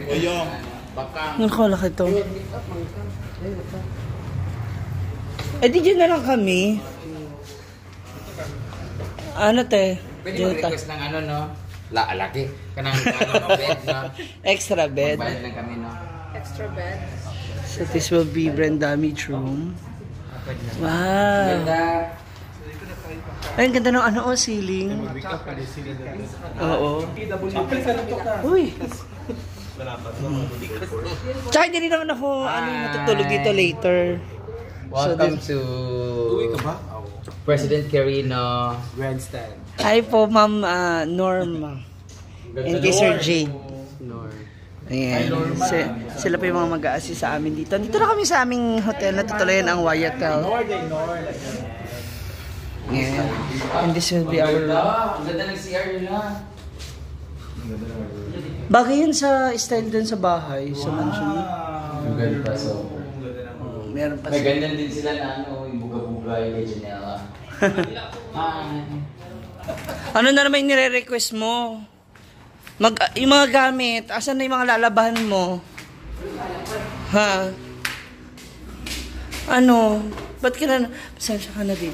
Uyong. Bakang. Nakalaki ito. Eh, di dyan na lang kami. Ano, te? Pwede mag-request ng ano, no? Laki. Kanang ano, bed, no? Extra bed. Magbayad lang kami, no? Extra bed. So, this will be Brendami's room. Wow. Ganda. Ay, ang ganda ng ano, ceiling. Oo. Uy. Tsaka hindi rin naman ako matutulog dito later. Welcome to President Quirino Grandstand. Hi po, Ma'am Norma. And kay Sir Jade. Ayan. Sila pa yung mga mag-a-assist sa amin dito. Dito na kami sa aming hotel na tutulayan ang Wyatel. Yeah. And this will be our room. Ang ganda ng CR nila. Bagay yun sa style dun sa bahay, sa mansion. Ang ganda so. Meron pa May ganyan din sila na ano, yung buga-buga, yung kay Janela. Ano na naman yung nire-request mo? Yung mga gamit, asan na yung mga lalabahan mo? Ha? Ano? Ba't ka na... Pasensya ka na din.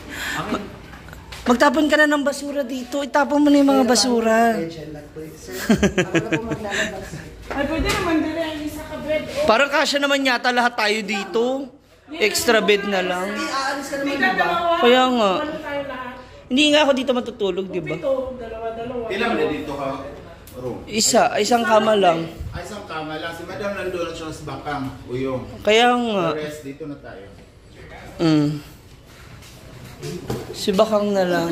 Magtapon ka na ng basura dito. Itapon mo na yung mga basura. Ay, pwede naman dali ang isa ka bed. Parang kasya naman yata lahat tayo dito. Extra bed na lang. Kaya nga. Hindi nga ako dito matutulog, di ba? Dalawa-dalawa. Ilan na dito ka? Room. Isang kama lang. Ay, isang kama lang. Si Madam nandun siya sa Bakang. Uyong. Kaya nga. The rest, dito na tayo. Si Bakang na lang.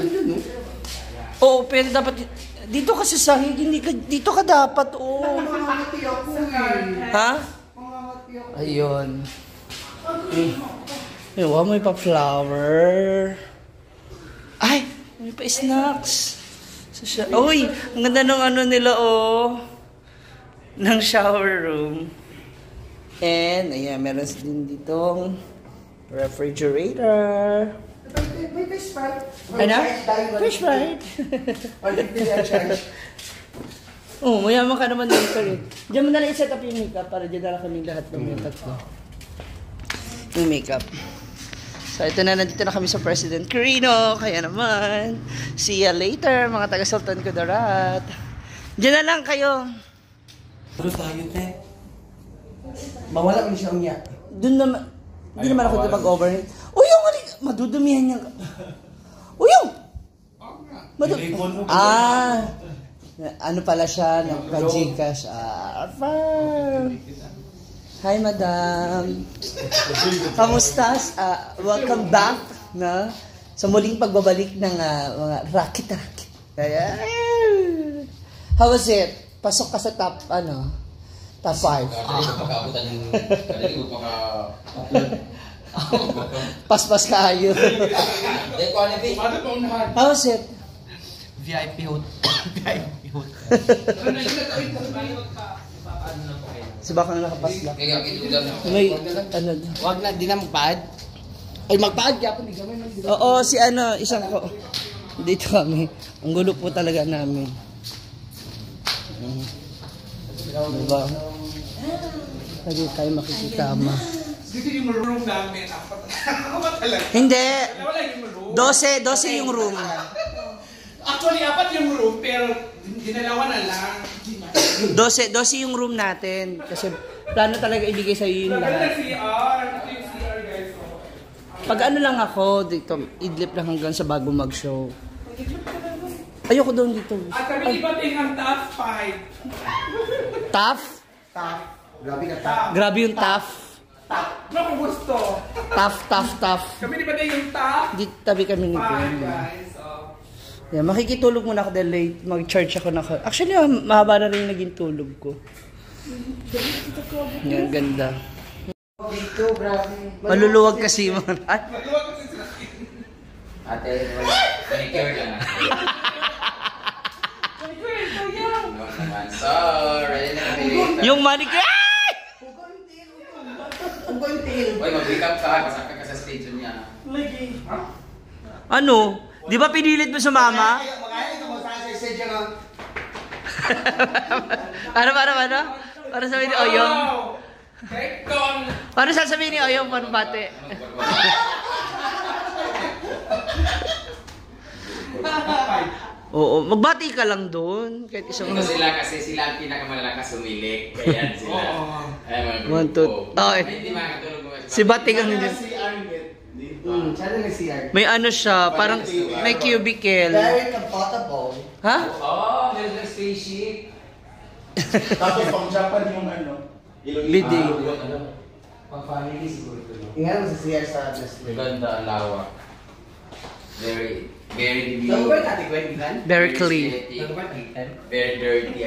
Oo, pero dapat dito kasi sahig, hindi ka dito ka dapat. Oo. Ha? Ayun. Wow, may pa flower. Ay, may pa snacks. Uy, ang ganda ng ano nila, oh. Ng shower room. And, ayan, meron din ditong refrigerator. May fish fry. Ano? Fish fry. Oh, mayaman ka naman dito rin. Diyan mo na lang i-set up yung makeup para dyan na lang kami lahat ng yung tatlo. Yung makeup. So, ito na, nandito na kami sa President Quirino. Kaya naman, see ya later, mga taga-Sultan Kudarat. Diyan na lang kayo. Pero tayo, te. Mawala ko siya umiyak. Doon naman, hindi naman ako dito mag-overheat. Uyong, madudumihan niya. Uyong! Ano pala siya, nagpa-Gcash. Hi, madam. Kamusta? Welcome back na sa muling pagbabalik ng mga racket-racket. How was it? Pasok ka sa top 5. Paspas kayo. How was it? VIP hotel. Si Bakang nakapasla. May, ano. Wag na, di na magpaad. Ay, magpaad kaya po, di kami mag-direct. Oo, si ano, isang ko. Dito kami. Ang gulo po talaga namin. Diba? Lagi tayo makikitama. Dito yung room namin. Hindi. Wala yung room. 12 yung room. Actually, 4 yung room, pero dinalawa na lang. 12 yung room natin. Kasi plano talaga ibigay sa'yo yun Maganda lahat. CR. Ito yung CR, guys. Pag ano lang ako, dito, idlip lang hanggang sa bago mag-show. Ayoko doon dito. At kami ibating ang top 5. Tough? Grabe ka, ta. Grabe yung tough. Ano kung gusto? Tough. Kami ibating yung top Di tabi kami nito. 5, guys. Yeah, makikitulog muna ako dahil late. Mag-charge ako na. Actually, mahaba na rin yung naging tulog ko. Yan, ganda. Dito, grabe. Maluluwag kasi mga... Ate, manicure lang. Sorry, Yung manicure... Ay! Uy, mag-wake up ka. Kasaka ka sa station niya. Ano? Di ba pinilit mo sumama? Magkaya ito mo sa stage yan. Ano? Para sabihin ni Oyong. Rekton! Para sasabihin ni Oyong panbate. Oo, magbati ka lang doon. Kahit isang... Ito sila kasi sila ang pinakamalalakas sumilik. Kaya sila. Ay, mga grupo. One, two. Oh, Ay, hindi makakatulog mo. Si Bating ang hindi. Si Arnett dito. Sana may CR. May ano siya, parang may cubicle. Very comfortable. Ha? Oh, meron ng spaceship. Tapos pang Japan yung ano. Bidding. Pang family siguro ito. Ingatan mo sa CR sa display. Maganda ang lawak. Very big. Saan ba natin kwentingan? Very clean. Saan ba natin? Very dirty.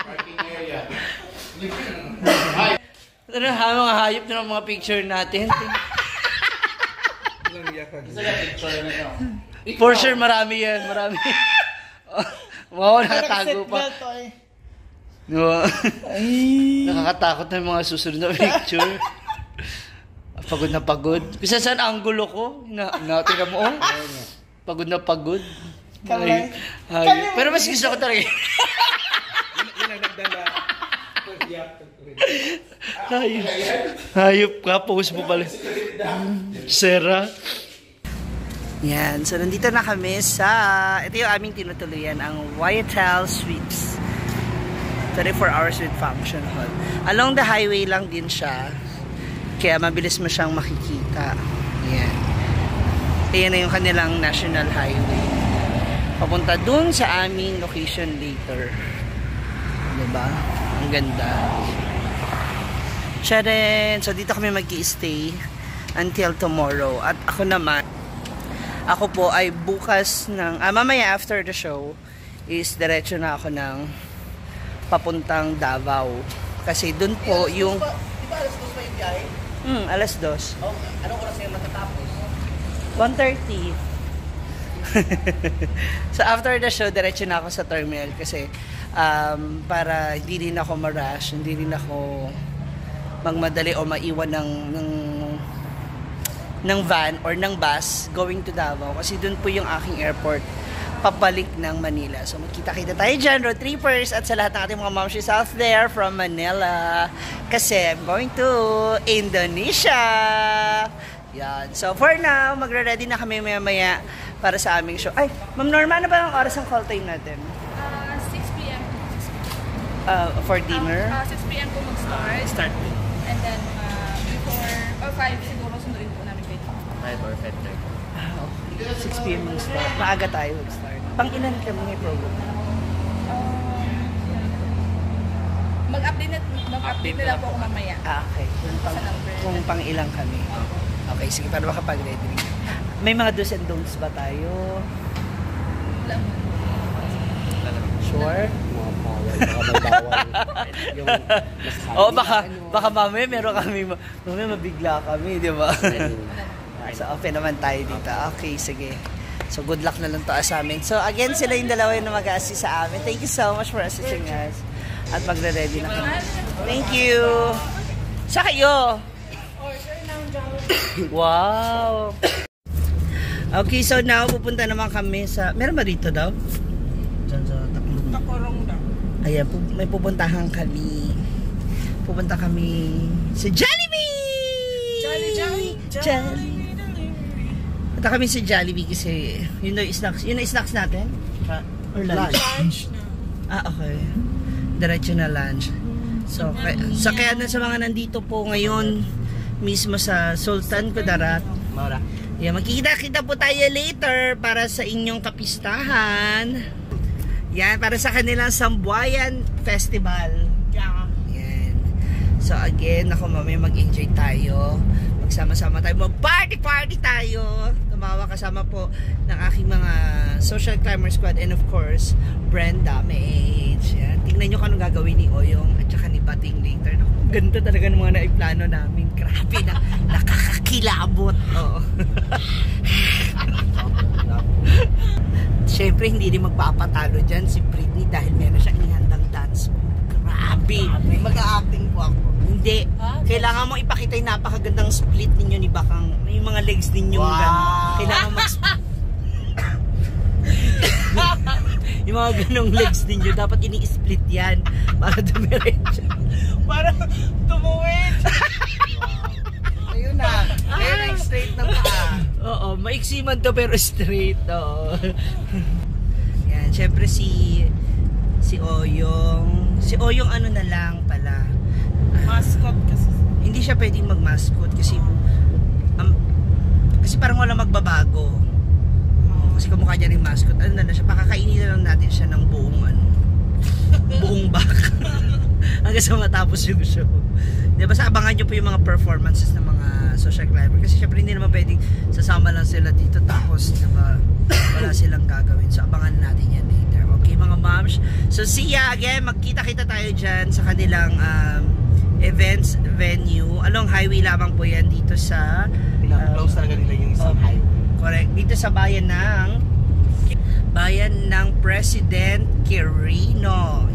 Parking area. Ano ha, mga hayop na ng mga picture natin. Isa ka picture na ito. For sure, marami yan. Marami. Wow, nakatago pa. No. Nakakatakot na yung mga susunod na picture. Pagod na pagod. Bisa saan angulo ko? Tingnan mo, oh. Pagod na pagod. Ay, pero mas gusto ko talaga. Yun ang nagdala. Hayop ka, post mo pala. Sera. Yan, so nandito na kami sa, ito yung aming tinutuluyan, ang Whitehouse Suites. 24 hours with function hall. Along the highway lang din siya. Kaya mabilis mo siyang makikita. Yan. Ayan na yung kanilang national highway. Papunta dun sa aming location later. Diba? Ang ganda. Tchaden! So dito kami mag-i-stay until tomorrow. At ako naman, ako po ay bukas ng, mamaya after the show, is diretso na ako ng papuntang Davao. Kasi dun po yung... Di ba alas 2 pa yung biyahe? alas 2. Oh, anong oras yung matatapos? 1:30. So after the show, diretso na ako sa terminal kasi para hindi rin ako ma-rush, hindi rin ako magmadali o maiwan ng van or ng bus going to Davao kasi dun po yung aking airport pabalik ng Manila. So magkita-kita tayo dyan, road trippers, at sa lahat ng ating mga momshies out there from Manila. Kasi I'm going to Indonesia. Yan. So for now, magre-ready na kami maya-maya para sa aming show. Ay, Ma'am Norma, ano ba ang oras ang call time natin? 6 p.m. For dinner? 6 p.m. po mag-start. Start. And then, before, or 5 siguro, sunduin po namin kayo. 5 or 5:30. 6 p.m. mag-start. Maaga tayo mag-start. Pang-ilan kami may program? Mag-update na lang po ako mamaya. Okay. Kung pang-ilang kami. Okay, sige. Para makapag-ready rin. May mga do's and don'ts ba tayo? Wala mo. Sure? Yung Oo, baka mamaya meron kami, mamaya mabigla kami, di ba? So, open naman tayo dito. Okay, sige. So, good luck na lang to sa amin. So, again, sila yung dalawa yung mag-assist sa amin. Thank you so much for assisting us. At magre-ready na kami. Thank you! Sa kayo! Order ng Jollibee. Wow! Okay, so now, pupunta naman kami sa... Meron ba dito daw? Diyan sa Takorong daw. Ayan, may pupuntahan kami. Pupunta kami sa Jollibee! Jollibee! Punta kami sa Jollibee kasi yun na snacks natin? Or lunch? Lunch na. Okay. Diretso na lunch. So kaya na sa mga nandito po ngayon mismo sa Sultan Kudarat. Yeah, magkikita-kita po tayo later para sa inyong kapistahan. Yan, para sa kanilang Sambuayan Festival. Yeah. Yan. So again, ako mamaya mag-enjoy tayo. Magsama-sama tayo. Mag-party tayo. Tumawa kasama po ng aking mga social climber squad and of course, Brenda Mage. Yan. Tingnan nyo kung anong gagawin ni Oyong at saka ni Bating later. Naku, ganda talaga ng mga naiplano namin. Grabe na. Nakakakilabot. Oo. Siyempre, hindi rin magpapatalo dyan si Britney dahil meron siyang ihandang dance mo. Grabe. Mag-a-acting po ako. Hindi. Kailangan mo ipakita yung napakagandang split ninyo ni Bakang. Yung mga legs ninyo. Wow. Kailangan Yung mga ganong legs ninyo, dapat ini-split yan para dumiretso. Para tumuwid. Ayun na. Ayun na yung straight ng paa. Oo, maiksi man to pero straight. Oo. Yan, syempre si Oyong. Si Oyong ano na lang pala. Mascot kasi. Hindi siya pwedeng mag-mascot kasi parang wala magbabago. Kasi kamukha niya rin mascot. Ano na siya, pakakainin na lang natin siya ng buong buong back. Hanggang sa matapos yung show. Diba, basta abangan nyo po yung mga performances ng mga social climber. Kasi syempre hindi naman pwedeng sasama lang sila dito tapos diba, wala silang gagawin. So abangan natin yan later. Okay mga moms? So see ya again. Magkita-kita tayo dyan sa kanilang events venue. Along highway lamang po yan dito sa Close talaga nila yung isang highway. correct. Dito sa bayan ng President Quirino.